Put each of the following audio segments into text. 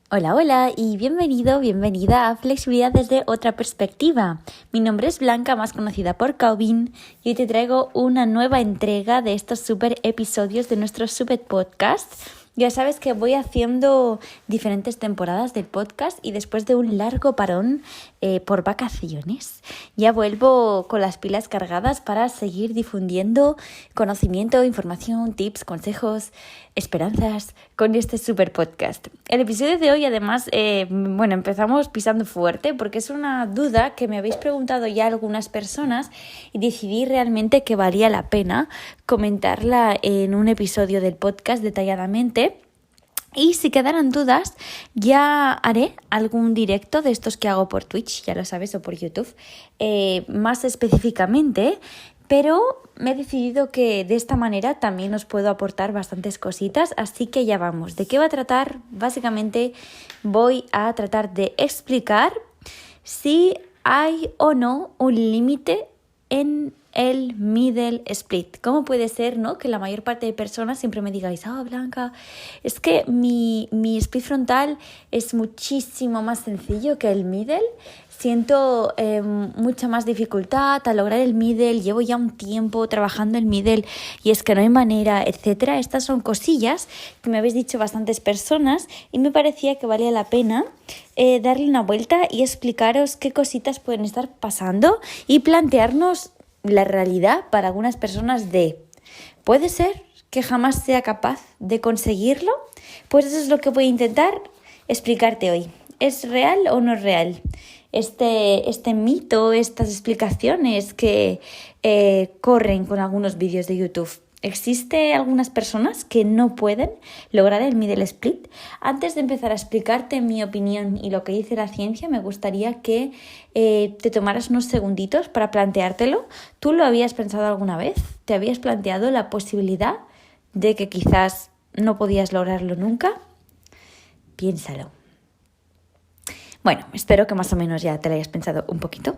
Hola, hola y bienvenida a Flexibilidad desde otra perspectiva. Mi nombre es Blanca, más conocida por Calvin, y hoy te traigo una nueva entrega de estos super episodios de nuestro super podcast. Ya sabes que voy haciendo diferentes temporadas del podcast y después de un largo parón por vacaciones, ya vuelvo con las pilas cargadas para seguir difundiendo conocimiento, información, tips, consejos, esperanzas con este super podcast. El episodio de hoy además, empezamos pisando fuerte porque es una duda que me habéis preguntado ya algunas personas y decidí realmente que valía la pena comentarla en un episodio del podcast detalladamente. Y si quedaran dudas, ya haré algún directo de estos que hago por Twitch, ya lo sabes, o por YouTube, más específicamente, pero me he decidido que de esta manera también os puedo aportar bastantes cositas, así que ya vamos. ¿De qué va a tratar? Básicamente voy a tratar de explicar si hay o no un límite en el middle split. ¿Cómo puede ser, no, que la mayor parte de personas siempre me digáis, Blanca, es que mi split frontal es muchísimo más sencillo que el middle? Siento mucha más dificultad al lograr el middle, llevo ya un tiempo trabajando el middle y es que no hay manera, etcétera. Estas son cosillas que me habéis dicho bastantes personas y me parecía que valía la pena darle una vuelta y explicaros qué cositas pueden estar pasando y plantearnos la realidad para algunas personas de ¿puede ser que jamás sea capaz de conseguirlo? Pues eso es lo que voy a intentar explicarte hoy. ¿Es real o no es real? Este mito, estas explicaciones que corren con algunos vídeos de YouTube. ¿Existe algunas personas que no pueden lograr el middle split? Antes de empezar a explicarte mi opinión y lo que dice la ciencia, me gustaría que te tomaras unos segunditos para planteártelo. ¿Tú lo habías pensado alguna vez? ¿Te habías planteado la posibilidad de que quizás no podías lograrlo nunca? Piénsalo. Bueno, espero que más o menos ya te lo hayas pensado un poquito.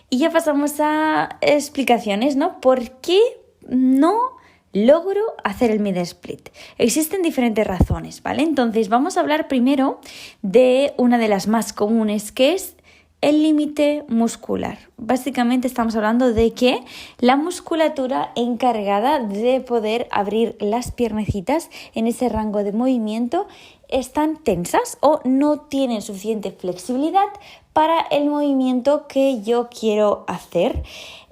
Y ya pasamos a explicaciones, ¿no? ¿Por qué no logro hacer el middle split? Existen diferentes razones, ¿vale? Entonces vamos a hablar primero de una de las más comunes, que es el límite muscular. Básicamente estamos hablando de que la musculatura encargada de poder abrir las piernecitas en ese rango de movimiento están tensas o no tienen suficiente flexibilidad para el movimiento que yo quiero hacer.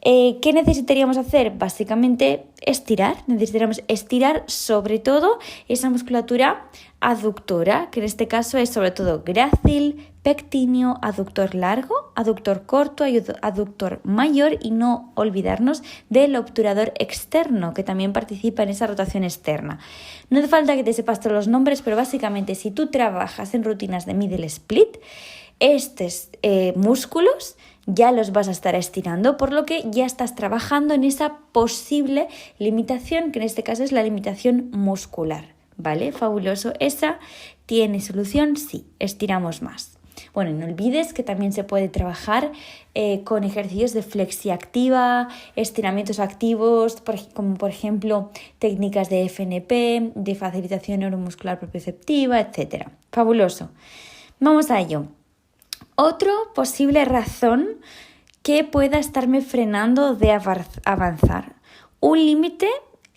¿Qué necesitaríamos hacer? Básicamente estirar. Necesitaríamos estirar sobre todo esa musculatura aductora, que en este caso es sobre todo grácil, pectíneo, aductor largo, aductor corto, aductor mayor y no olvidarnos del obturador externo, que también participa en esa rotación externa. No hace falta que te sepas todos los nombres, pero básicamente si tú trabajas en rutinas de middle split, estos músculos ya los vas a estar estirando, por lo que ya estás trabajando en esa posible limitación, que en este caso es la limitación muscular, ¿vale? Fabuloso. ¿Esa tiene solución? Sí, estiramos más. Bueno, no olvides que también se puede trabajar con ejercicios de flexia activa, estiramientos activos, como por ejemplo técnicas de FNP, de facilitación neuromuscular propioceptiva, etc. Fabuloso. Vamos a ello. Otra posible razón que pueda estarme frenando de avanzar, un límite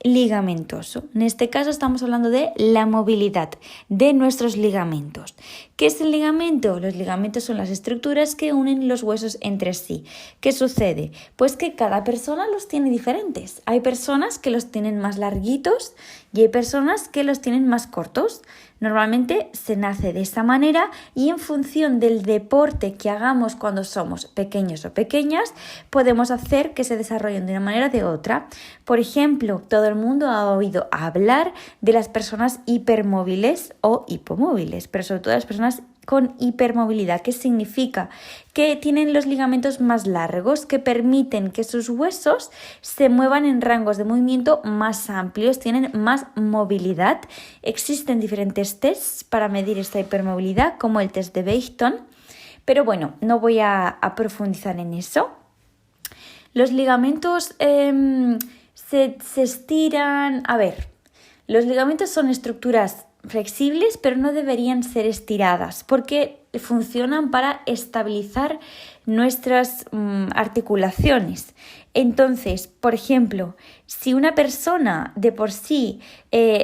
ligamentoso. En este caso estamos hablando de la movilidad de nuestros ligamentos. ¿Qué es el ligamento? Los ligamentos son las estructuras que unen los huesos entre sí. ¿Qué sucede? Pues que cada persona los tiene diferentes. Hay personas que los tienen más larguitos y hay personas que los tienen más cortos. Normalmente se nace de esa manera y en función del deporte que hagamos cuando somos pequeños o pequeñas, podemos hacer que se desarrollen de una manera o de otra. Por ejemplo, todo el mundo ha oído hablar de las personas hipermóviles o hipomóviles, pero sobre todo las personas con hipermovilidad. ¿Qué significa? Que tienen los ligamentos más largos, que permiten que sus huesos se muevan en rangos de movimiento más amplios, tienen más movilidad. Existen diferentes tests para medir esta hipermovilidad, como el test de Beighton, pero bueno, no voy a profundizar en eso. Los ligamentos se estiran. A ver, los ligamentos son estructuras flexibles, pero no deberían ser estiradas porque funcionan para estabilizar nuestras articulaciones. Entonces, por ejemplo, si una persona de por sí,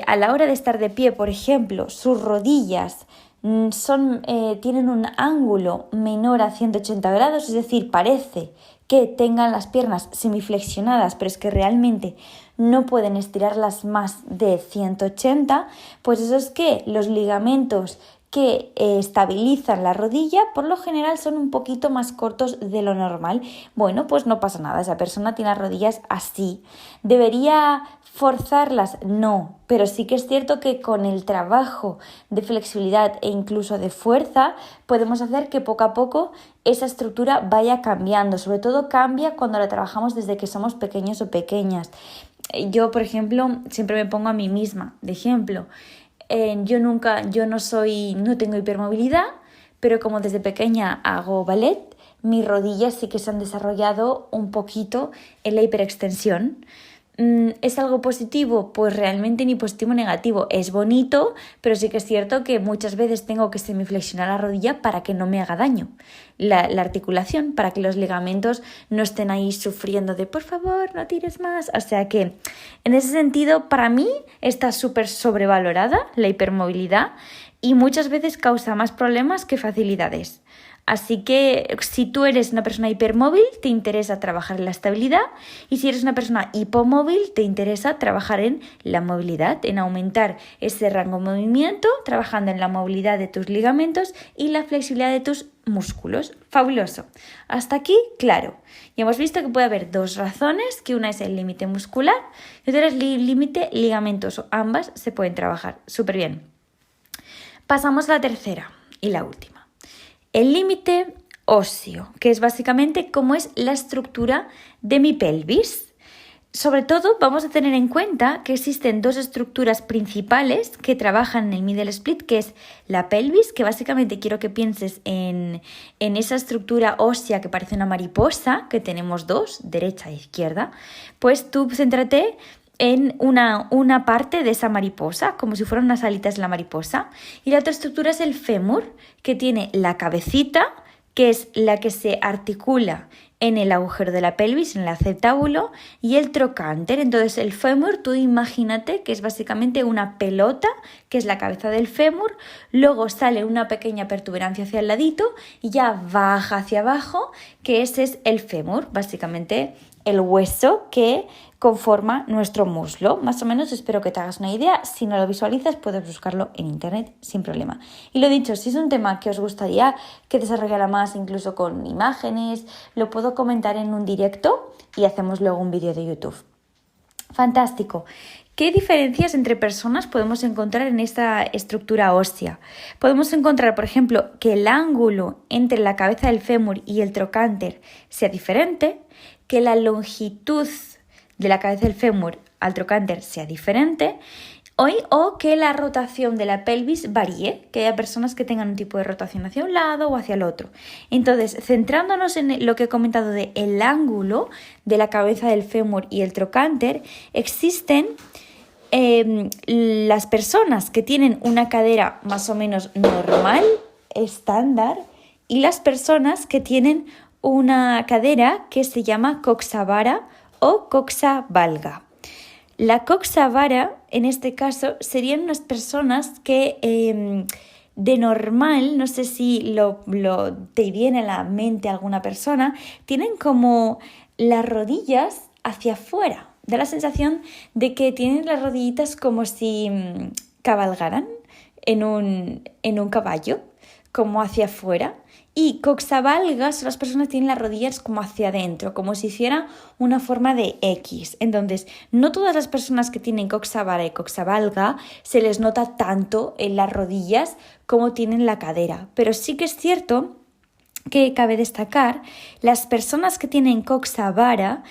a la hora de estar de pie, por ejemplo, sus rodillas tienen un ángulo menor a 180 grados, es decir, parece que tengan las piernas semiflexionadas, pero es que realmente no pueden estirarlas más de 180, pues eso es que los ligamentos que estabilizan la rodilla por lo general son un poquito más cortos de lo normal. Bueno, pues no pasa nada, esa persona tiene las rodillas así. ¿Debería forzarlas? No, pero sí que es cierto que con el trabajo de flexibilidad e incluso de fuerza podemos hacer que poco a poco esa estructura vaya cambiando. Sobre todo cambia cuando la trabajamos desde que somos pequeños o pequeñas. Yo, por ejemplo, siempre me pongo a mí misma de ejemplo. No tengo hipermovilidad, pero como desde pequeña hago ballet, mis rodillas sí que se han desarrollado un poquito en la hiperextensión. ¿Es algo positivo? Pues realmente ni positivo ni negativo. Es bonito, pero sí que es cierto que muchas veces tengo que semiflexionar la rodilla para que no me haga daño la articulación, para que los ligamentos no estén ahí sufriendo de por favor, no tires más. O sea que en ese sentido, para mí está súper sobrevalorada la hipermovilidad y muchas veces causa más problemas que facilidades. Así que si tú eres una persona hipermóvil, te interesa trabajar en la estabilidad, y si eres una persona hipomóvil, te interesa trabajar en la movilidad, en aumentar ese rango de movimiento, trabajando en la movilidad de tus ligamentos y la flexibilidad de tus músculos. Fabuloso. Hasta aquí, claro. Y hemos visto que puede haber dos razones, que una es el límite muscular y otra es el límite ligamentoso. Ambas se pueden trabajar súper bien. Pasamos a la tercera y la última. El límite óseo, que es básicamente cómo es la estructura de mi pelvis. Sobre todo vamos a tener en cuenta que existen dos estructuras principales que trabajan en el middle split, que es la pelvis, que básicamente quiero que pienses en esa estructura ósea que parece una mariposa, que tenemos dos, derecha e izquierda. Pues tú céntrate en una parte de esa mariposa, como si fueran unas alitas de la mariposa. Y la otra estructura es el fémur, que tiene la cabecita, que es la que se articula en el agujero de la pelvis, en el acetábulo, y el trocánter. Entonces el fémur, tú imagínate que es básicamente una pelota, que es la cabeza del fémur, luego sale una pequeña protuberancia hacia el ladito y ya baja hacia abajo, que ese es el fémur, básicamente el hueso que conforma nuestro muslo. Más o menos espero que te hagas una idea. Si no lo visualizas, puedes buscarlo en internet sin problema. Y lo dicho, si es un tema que os gustaría que desarrollara más, incluso con imágenes, lo puedo comentar en un directo y hacemos luego un vídeo de YouTube. Fantástico. ¿Qué diferencias entre personas podemos encontrar en esta estructura ósea? Podemos encontrar, por ejemplo, que el ángulo entre la cabeza del fémur y el trocánter sea diferente, que la longitud de la cabeza del fémur al trocánter sea diferente, o que la rotación de la pelvis varíe, que haya personas que tengan un tipo de rotación hacia un lado o hacia el otro. Entonces, centrándonos en lo que he comentado de el ángulo de la cabeza del fémur y el trocánter, existen las personas que tienen una cadera más o menos normal, estándar, y las personas que tienen una cadera que se llama coxa-vara o coxa-valga. La coxa-vara, en este caso, serían unas personas que de normal, no sé si te viene a la mente alguna persona, tienen como las rodillas hacia afuera. Da la sensación de que tienen las rodillitas como si cabalgaran en un caballo, como hacia afuera. Y coxa-valga son las personas que tienen las rodillas como hacia adentro, como si hiciera una forma de X. Entonces, no todas las personas que tienen coxa-vara y coxa-valga se les nota tanto en las rodillas como tienen la cadera. Pero sí que es cierto que cabe destacar, las personas que tienen coxa-vara,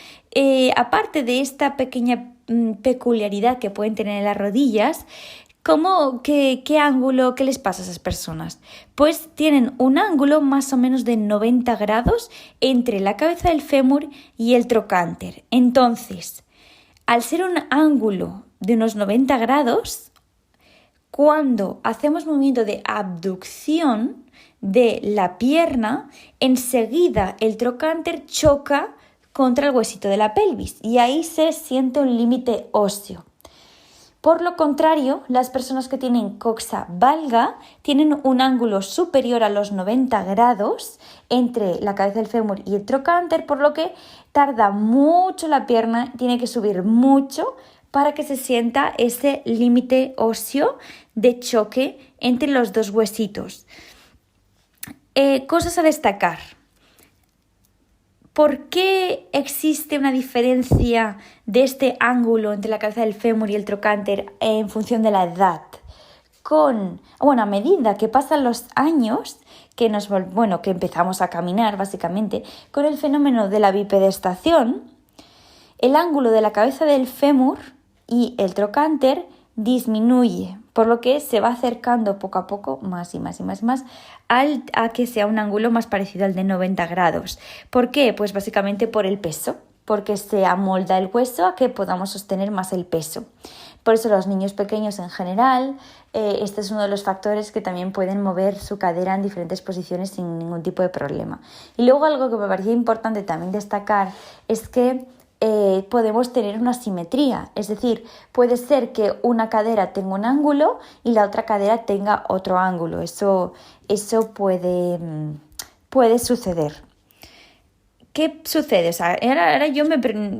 aparte de esta pequeña peculiaridad que pueden tener en las rodillas, ¿Qué ángulo, qué les pasa a esas personas? Pues tienen un ángulo más o menos de 90 grados entre la cabeza del fémur y el trocánter. Entonces, al ser un ángulo de unos 90 grados, cuando hacemos movimiento de abducción de la pierna, enseguida el trocánter choca contra el huesito de la pelvis y ahí se siente un límite óseo. Por lo contrario, las personas que tienen coxa valga tienen un ángulo superior a los 90 grados entre la cabeza del fémur y el trocánter, por lo que tarda mucho la pierna, tiene que subir mucho para que se sienta ese límite óseo de choque entre los dos huesitos. Cosas a destacar. ¿Por qué existe una diferencia de este ángulo entre la cabeza del fémur y el trocánter en función de la edad? A medida que pasan los años, que empezamos a caminar básicamente, con el fenómeno de la bipedestación, el ángulo de la cabeza del fémur y el trocánter disminuye, por lo que se va acercando poco a poco más y más a que sea un ángulo más parecido al de 90 grados. ¿Por qué? Pues básicamente por el peso, porque se amolda el hueso a que podamos sostener más el peso. Por eso los niños pequeños en general, este es uno de los factores que también pueden mover su cadera en diferentes posiciones sin ningún tipo de problema. Y luego algo que me parecía importante también destacar es que podemos tener una simetría, es decir, puede ser que una cadera tenga un ángulo y la otra cadera tenga otro ángulo. Eso puede suceder. ¿Qué sucede? O sea, ahora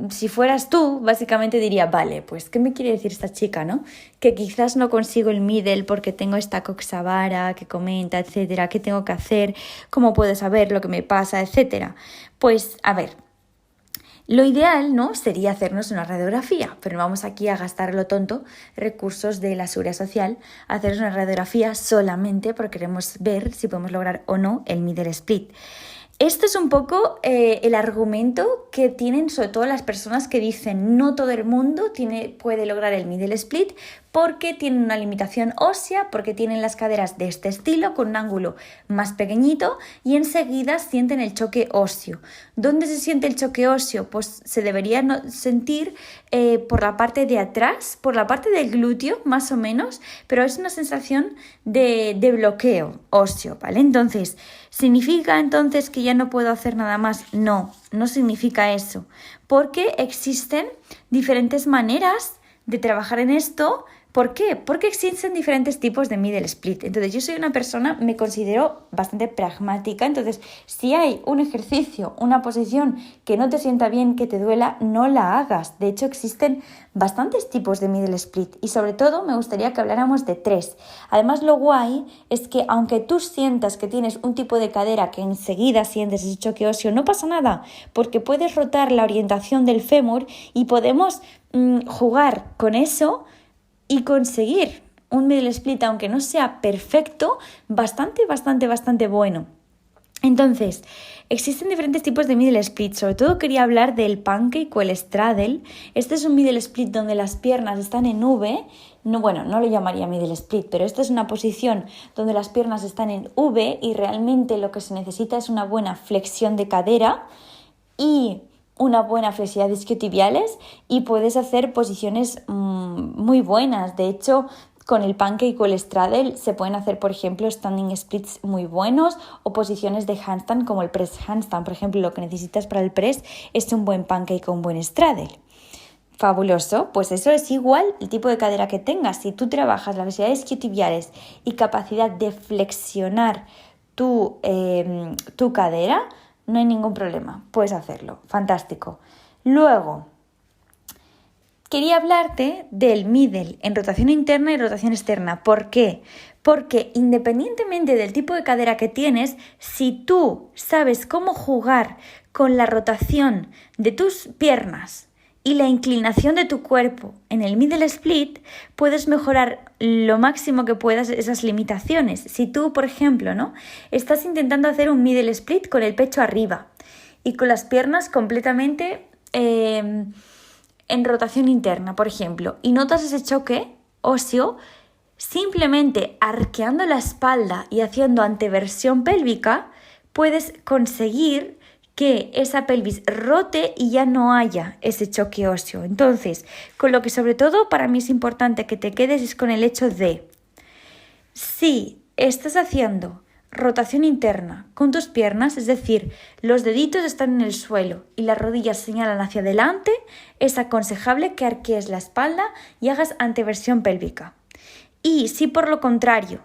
si fueras tú, básicamente diría, vale, pues ¿qué me quiere decir esta chica, no? Que quizás no consigo el middle porque tengo esta coxa vara que comenta, etcétera, ¿qué tengo que hacer? ¿Cómo puedo saber lo que me pasa, etcétera? Pues, a ver, lo ideal, ¿no?, sería hacernos una radiografía, pero vamos aquí a gastar lo tonto recursos de la seguridad social, hacernos una radiografía solamente porque queremos ver si podemos lograr o no el middle split. Esto es un poco el argumento que tienen sobre todo las personas que dicen no todo el mundo puede lograr el middle split porque tienen una limitación ósea, porque tienen las caderas de este estilo con un ángulo más pequeñito y enseguida sienten el choque óseo. ¿Dónde se siente el choque óseo? Pues se debería sentir por la parte de atrás, por la parte del glúteo más o menos, pero es una sensación de bloqueo óseo, ¿vale? Entonces, ¿significa entonces que ya no puedo hacer nada más? No significa eso, porque existen diferentes maneras de trabajar en esto. ¿Por qué? Porque existen diferentes tipos de middle split. Entonces, yo soy una persona, me considero bastante pragmática. Entonces, si hay un ejercicio, una posición que no te sienta bien, que te duela, no la hagas. De hecho, existen bastantes tipos de middle split y sobre todo me gustaría que habláramos de 3. Además, lo guay es que aunque tú sientas que tienes un tipo de cadera que enseguida sientes ese choque óseo, no pasa nada, porque puedes rotar la orientación del fémur y podemos jugar con eso y conseguir un middle split, aunque no sea perfecto, bastante bueno. Entonces, existen diferentes tipos de middle split. Sobre todo quería hablar del pancake o el straddle. Este es un middle split donde las piernas están en V. No lo llamaría middle split, pero esta es una posición donde las piernas están en V y realmente lo que se necesita es una buena flexión de cadera y una buena flexibilidad de isquiotibiales y puedes hacer posiciones muy buenas. De hecho, con el pancake o el straddle se pueden hacer, por ejemplo, standing splits muy buenos o posiciones de handstand como el press handstand. Por ejemplo, lo que necesitas para el press es un buen pancake o un buen straddle. Fabuloso, pues eso es igual el tipo de cadera que tengas. Si tú trabajas la flexibilidad de isquiotibiales y capacidad de flexionar tu cadera, no hay ningún problema, puedes hacerlo, fantástico. Luego, quería hablarte del middle en rotación interna y rotación externa. ¿Por qué? Porque independientemente del tipo de cadera que tienes, si tú sabes cómo jugar con la rotación de tus piernas y la inclinación de tu cuerpo en el middle split, puedes mejorar lo máximo que puedas esas limitaciones. Si tú, por ejemplo, ¿no?, estás intentando hacer un middle split con el pecho arriba y con las piernas completamente en rotación interna, por ejemplo, y notas ese choque óseo, simplemente arqueando la espalda y haciendo anteversión pélvica, puedes conseguir que esa pelvis rote y ya no haya ese choque óseo. Entonces, con lo que sobre todo para mí es importante que te quedes es con el hecho de Si estás haciendo rotación interna con tus piernas, es decir, los deditos están en el suelo y las rodillas señalan hacia adelante, es aconsejable que arquees la espalda y hagas anteversión pélvica. Y si por lo contrario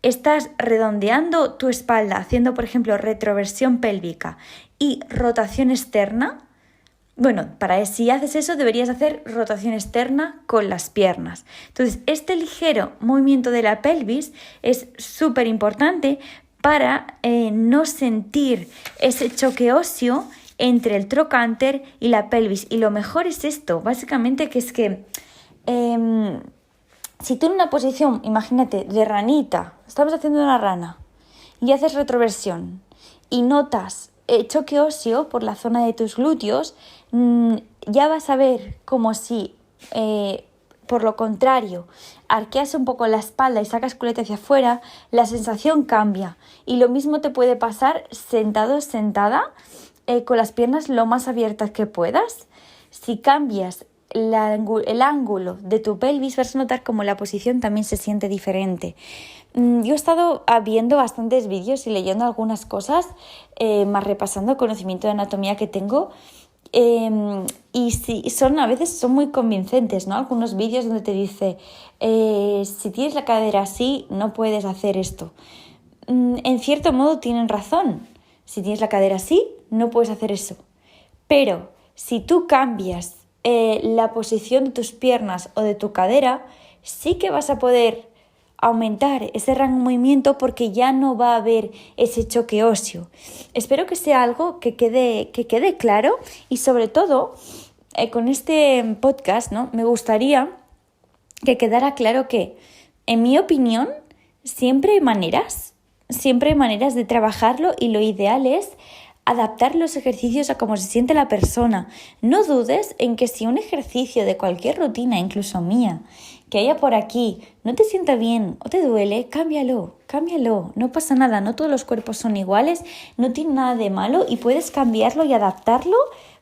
estás redondeando tu espalda, haciendo por ejemplo retroversión pélvica y rotación externa, si haces eso deberías hacer rotación externa con las piernas. Entonces, este ligero movimiento de la pelvis es súper importante para no sentir ese choque óseo entre el trocánter y la pelvis. Y lo mejor es esto, básicamente, que es que si tú en una posición, imagínate, de ranita, estamos haciendo una rana y haces retroversión y notas choque óseo por la zona de tus glúteos, ya vas a ver como si, por lo contrario, arqueas un poco la espalda y sacas culete hacia afuera, la sensación cambia. Y lo mismo te puede pasar sentado, sentada, con las piernas lo más abiertas que puedas. Si cambias el ángulo de tu pelvis, vas a notar como la posición también se siente diferente. Yo he estado viendo bastantes vídeos y leyendo algunas cosas, más repasando el conocimiento de anatomía que tengo, y sí, a veces son muy convincentes, ¿no? Algunos vídeos donde te dice, si tienes la cadera así, no puedes hacer esto. En cierto modo tienen razón. Si tienes la cadera así, no puedes hacer eso. Pero si tú cambias la posición de tus piernas o de tu cadera, sí que vas a poder aumentar ese rango de movimiento porque ya no va a haber ese choque óseo. Espero que sea algo que quede claro y sobre todo con este podcast, ¿no? Me gustaría que quedara claro que, en mi opinión, siempre hay maneras de trabajarlo y lo ideal es adaptar los ejercicios a cómo se siente la persona. No dudes en que si un ejercicio de cualquier rutina, incluso mía, que haya por aquí, no te sienta bien o te duele, cámbialo. No pasa nada, no todos los cuerpos son iguales, no tiene nada de malo y puedes cambiarlo y adaptarlo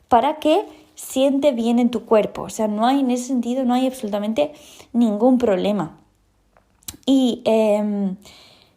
para que siente bien en tu cuerpo. O sea, en ese sentido no hay absolutamente ningún problema. Y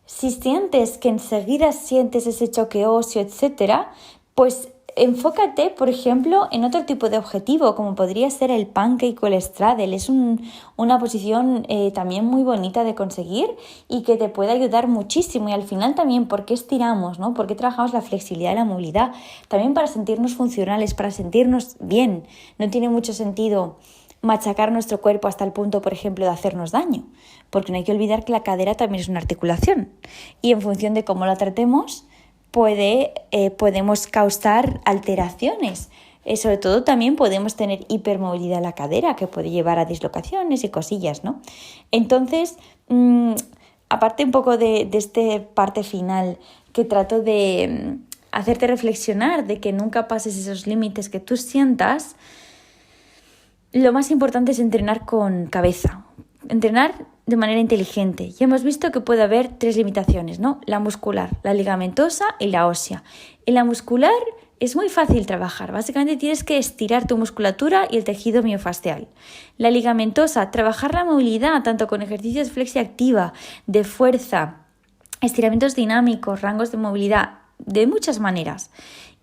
si sientes que enseguida sientes ese choque óseo, etcétera, pues enfócate, por ejemplo, en otro tipo de objetivo, como podría ser el pancake o el straddle. Es una posición también muy bonita de conseguir y que te puede ayudar muchísimo. Y al final también, ¿por qué estiramos, no? ¿Por qué trabajamos la flexibilidad y la movilidad? También para sentirnos funcionales, para sentirnos bien. No tiene mucho sentido machacar nuestro cuerpo hasta el punto, por ejemplo, de hacernos daño, porque no hay que olvidar que la cadera también es una articulación y en función de cómo la tratemos podemos causar alteraciones. Sobre todo también podemos tener hipermovilidad en la cadera que puede llevar a dislocaciones y cosillas, ¿no? Entonces, aparte un poco de esta parte final que trato de hacerte reflexionar de que nunca pases esos límites que tú sientas, lo más importante es entrenar con cabeza, entrenar de manera inteligente. Ya hemos visto que puede haber 3 limitaciones, ¿no? La muscular, la ligamentosa y la ósea. En la muscular es muy fácil trabajar. Básicamente tienes que estirar tu musculatura y el tejido miofascial. La ligamentosa, trabajar la movilidad tanto con ejercicios flexiactiva, de fuerza, estiramientos dinámicos, rangos de movilidad, de muchas maneras.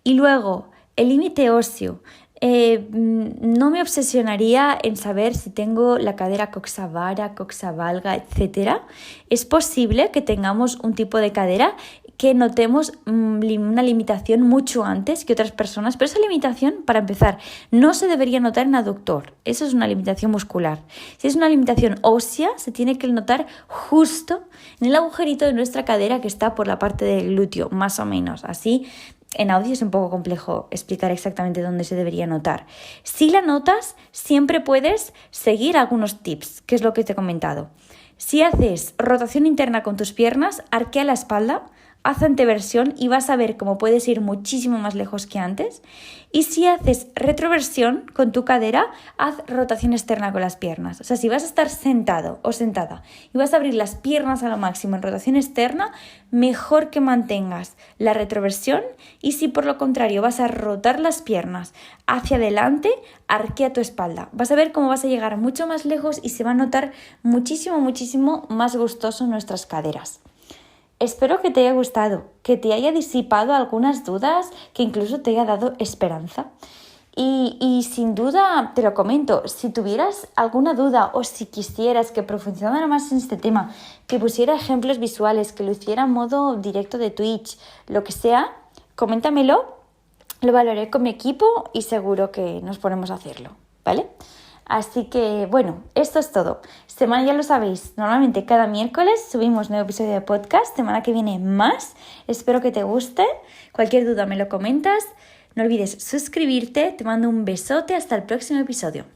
Y luego, el límite óseo. No me obsesionaría en saber si tengo la cadera coxavara, coxavalga, etc. Es posible que tengamos un tipo de cadera que notemos una limitación mucho antes que otras personas, pero esa limitación, para empezar, no se debería notar en aductor. Eso es una limitación muscular. Si es una limitación ósea, se tiene que notar justo en el agujerito de nuestra cadera que está por la parte del glúteo, más o menos, así. En audio es un poco complejo explicar exactamente dónde se debería notar. Si la notas, siempre puedes seguir algunos tips, que es lo que te he comentado. Si haces rotación interna con tus piernas, arquea la espalda, haz anteversión y vas a ver cómo puedes ir muchísimo más lejos que antes. Y si haces retroversión con tu cadera, haz rotación externa con las piernas. O sea, si vas a estar sentado o sentada y vas a abrir las piernas a lo máximo en rotación externa, mejor que mantengas la retroversión. Y si por lo contrario vas a rotar las piernas hacia adelante, arquea tu espalda. Vas a ver cómo vas a llegar mucho más lejos y se va a notar muchísimo, muchísimo más gustoso en nuestras caderas. Espero que te haya gustado, que te haya disipado algunas dudas, que incluso te haya dado esperanza. Y sin duda te lo comento, si tuvieras alguna duda o si quisieras que profundizara más en este tema, que pusiera ejemplos visuales, que lo hiciera en modo directo de Twitch, lo que sea, coméntamelo, lo valoraré con mi equipo y seguro que nos ponemos a hacerlo, ¿vale? Así que, bueno, esto es todo. Semana, ya lo sabéis, normalmente cada miércoles subimos nuevo episodio de podcast. Semana que viene más. Espero que te guste. Cualquier duda me lo comentas. No olvides suscribirte. Te mando un besote. Hasta el próximo episodio.